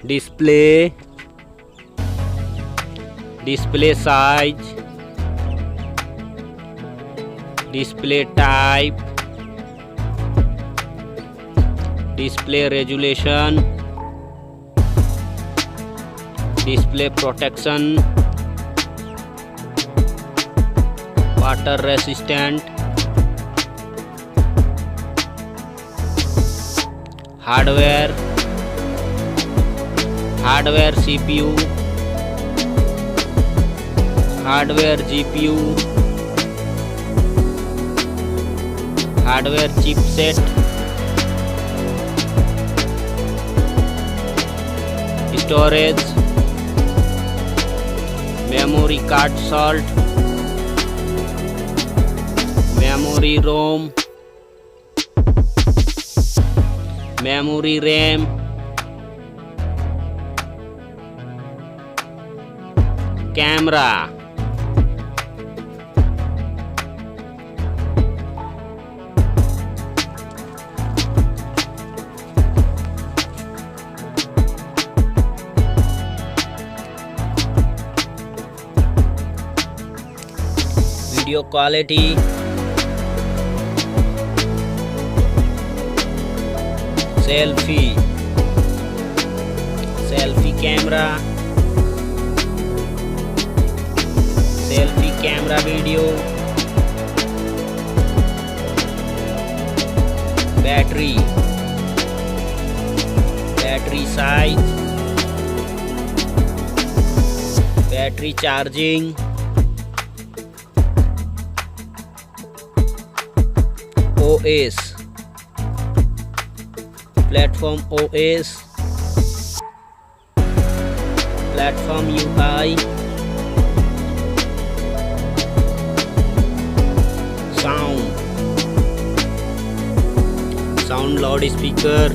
display, display size, display type, display resolution, display protection, water resistant, hardware CPU, hardware GPU, hardware chipset, storage, memory card slot, memory ROM, memory RAM, camera, video quality, selfie camera, selfie camera video, battery size, battery charging, OS, platform OS, platform UI, sound loudspeaker,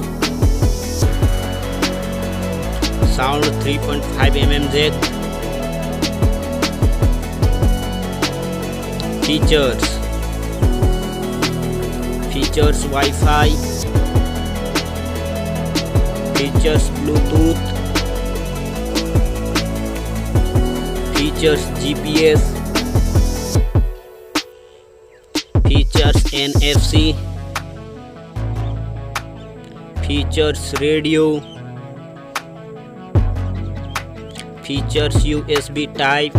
sound 3.5 mm jack, features Wi-Fi, features Bluetooth, features GPS, features NFC, features radio, features USB type,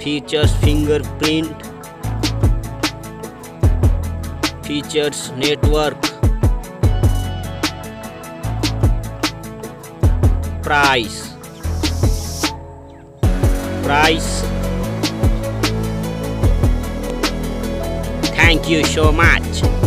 features fingerprint, features network, price. Thank you so much.